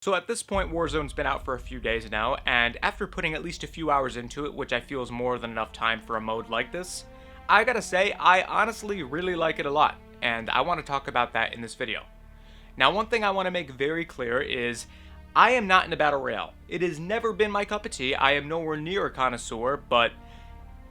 So at this point, Warzone's been out for a few days now, and after putting at least a few hours into it, which I feel is more than enough time for a mode like this, I gotta say, I honestly really like it a lot, and I want to talk about that in this video. Now, one thing I want to make very clear is, I am not in a battle royale. It has never been my cup of tea. I am nowhere near a connoisseur, but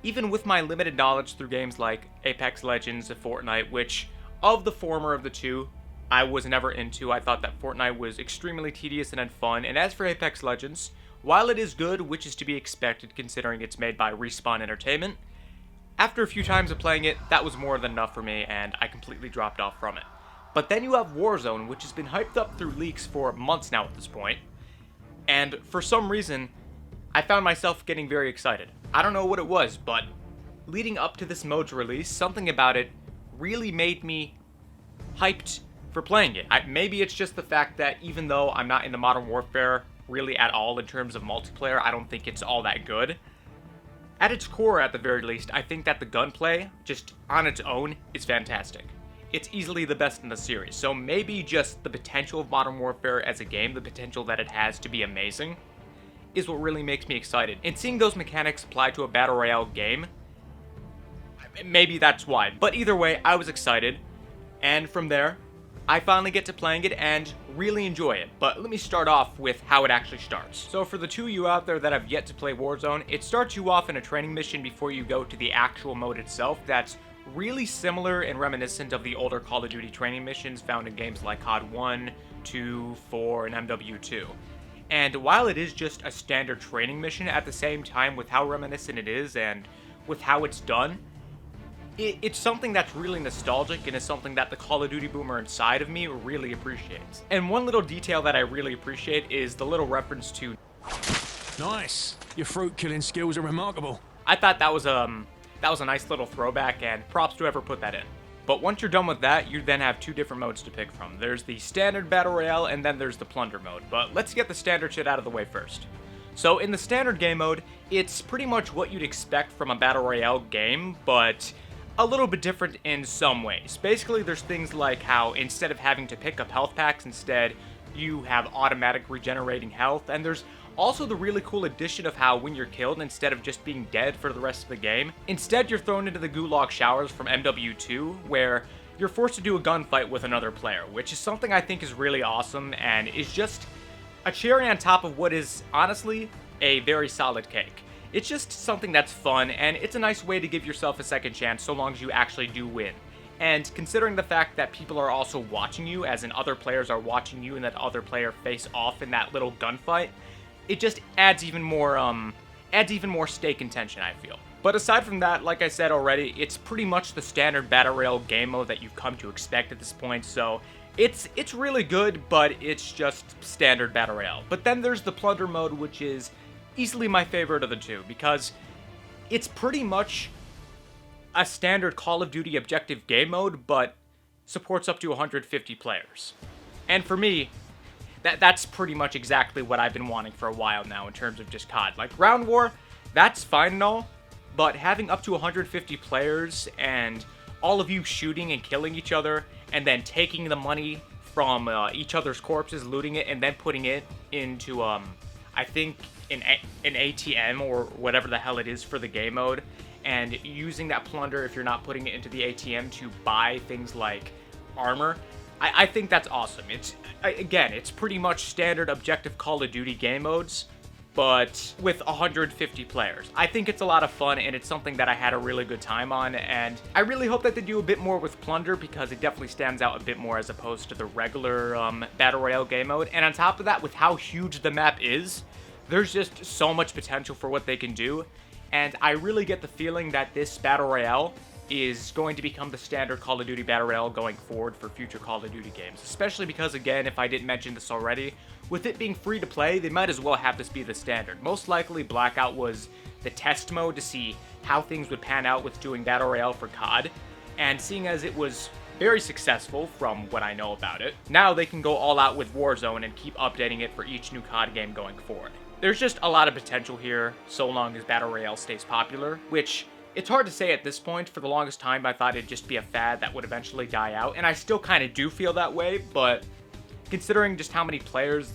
even with my limited knowledge through games like Apex Legends and Fortnite, which of the former of the two, I was never into. I thought that Fortnite was extremely tedious and unfun, and as for Apex Legends, while it is good, which is to be expected considering it's made by Respawn Entertainment, after a few times of playing it, that was more than enough for me, and I completely dropped off from it. But then you have Warzone, which has been hyped up through leaks for months now at this point, and for some reason, I found myself getting very excited. I don't know what it was, but leading up to this mode's release, something about it really made me hyped for playing it. Maybe it's just the fact that even though I'm not into Modern Warfare really at all in terms of multiplayer, I don't think it's all that good. At its core, at the very least, I think that the gunplay, just on its own, is fantastic. It's easily the best in the series, so maybe just the potential of Modern Warfare as a game, the potential that it has to be amazing, is what really makes me excited. And seeing those mechanics applied to a Battle Royale game, maybe that's why. But either way, I was excited, and from there, I finally get to playing it and really enjoy it, but let me start off with how it actually starts. So for the two of you out there that have yet to play Warzone, it starts you off in a training mission before you go to the actual mode itself that's really similar and reminiscent of the older Call of Duty training missions found in games like COD 1, 2, 4, and MW2. And while it is just a standard training mission, at the same time with how reminiscent it is and with how it's done, it's something that's really nostalgic and is something that the Call of Duty boomer inside of me really appreciates. And one little detail that I really appreciate is the little reference to Nice. Your fruit killing skills are remarkable. I thought that was a nice little throwback, and props to whoever put that in. But once you're done with that, you then have two different modes to pick from. There's the standard battle royale and then there's the plunder mode. But let's get the standard shit out of the way first. So in the standard game mode, it's pretty much what you'd expect from a battle royale game, but a little bit different in some ways. Basically, there's things like how instead of having to pick up health packs, instead you have automatic regenerating health, and there's also the really cool addition of how when you're killed, instead of just being dead for the rest of the game, instead you're thrown into the gulag showers from MW2, where you're forced to do a gunfight with another player, which is something I think is really awesome and is just a cherry on top of what is honestly a very solid cake. It's just something that's fun, and it's a nice way to give yourself a second chance so long as you actually do win. And considering the fact that people are also watching you, as in other players are watching you and that other player face off in that little gunfight, it just adds even more stake and tension, I feel. But aside from that, like I said already, it's pretty much the standard Battle Royale game mode that you've come to expect at this point, so it's really good, but it's just standard Battle Royale. But then there's the plunder mode, which is easily my favorite of the two, because it's pretty much a standard Call of Duty objective game mode, but supports up to 150 players. And for me, that's pretty much exactly what I've been wanting for a while now in terms of just COD. Like, Ground War, that's fine and all, but having up to 150 players and all of you shooting and killing each other, and then taking the money from each other's corpses, looting it, and then putting it into, I think, an ATM or whatever the hell it is for the game mode, and using that plunder, if you're not putting it into the ATM, to buy things like armor, I think that's awesome. It's pretty much standard objective Call of Duty game modes, but with 150 players. I think it's a lot of fun, and it's something that I had a really good time on, and I really hope that they do a bit more with plunder, because it definitely stands out a bit more as opposed to the regular Battle Royale game mode. And on top of that, with how huge the map is, there's just so much potential for what they can do, and I really get the feeling that this Battle Royale is going to become the standard Call of Duty Battle Royale going forward for future Call of Duty games. Especially because, again, if I didn't mention this already, with it being free to play, they might as well have this be the standard. Most likely, Blackout was the test mode to see how things would pan out with doing Battle Royale for COD, and seeing as it was very successful from what I know about it, now they can go all out with Warzone and keep updating it for each new COD game going forward. There's just a lot of potential here, so long as Battle Royale stays popular, which it's hard to say at this point. For the longest time, I thought it'd just be a fad that would eventually die out, and I still kind of do feel that way, but considering just how many players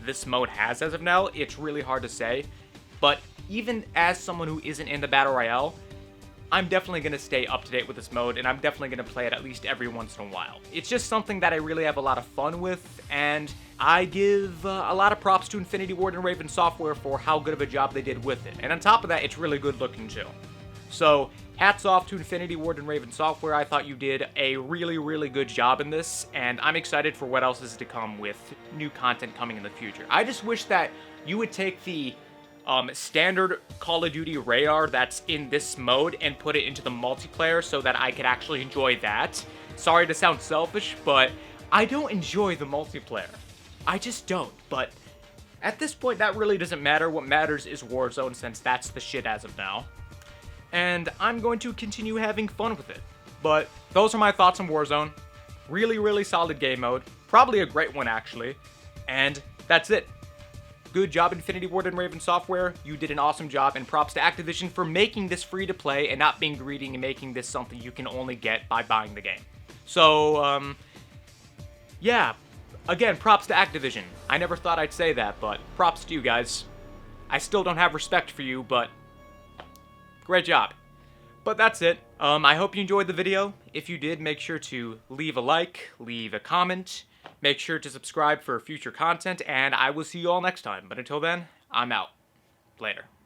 this mode has as of now, it's really hard to say. But even as someone who isn't in the Battle Royale, I'm definitely going to stay up to date with this mode, and I'm definitely going to play it at least every once in a while. It's just something that I really have a lot of fun with, and I give a lot of props to Infinity Ward and Raven Software for how good of a job they did with it. And on top of that, it's really good looking too. So, hats off to Infinity Ward and Raven Software. I thought you did a really, really good job in this, and I'm excited for what else is to come with new content coming in the future. I just wish that you would take the standard Call of Duty Royale that's in this mode and put it into the multiplayer so that I could actually enjoy that. Sorry to sound selfish, but I don't enjoy the multiplayer. I just don't, but at this point that really doesn't matter. What matters is Warzone, since that's the shit as of now. And I'm going to continue having fun with it. But those are my thoughts on Warzone. Really, really solid game mode. Probably a great one, actually. And that's it. Good job, Infinity Ward and Raven Software. You did an awesome job, and props to Activision for making this free to play and not being greedy and making this something you can only get by buying the game. So, yeah. Again, props to Activision. I never thought I'd say that, but props to you guys. I still don't have respect for you, but great job. But that's it. I hope you enjoyed the video. If you did, make sure to leave a like, leave a comment. Make sure to subscribe for future content, and I will see you all next time. But until then, I'm out. Later.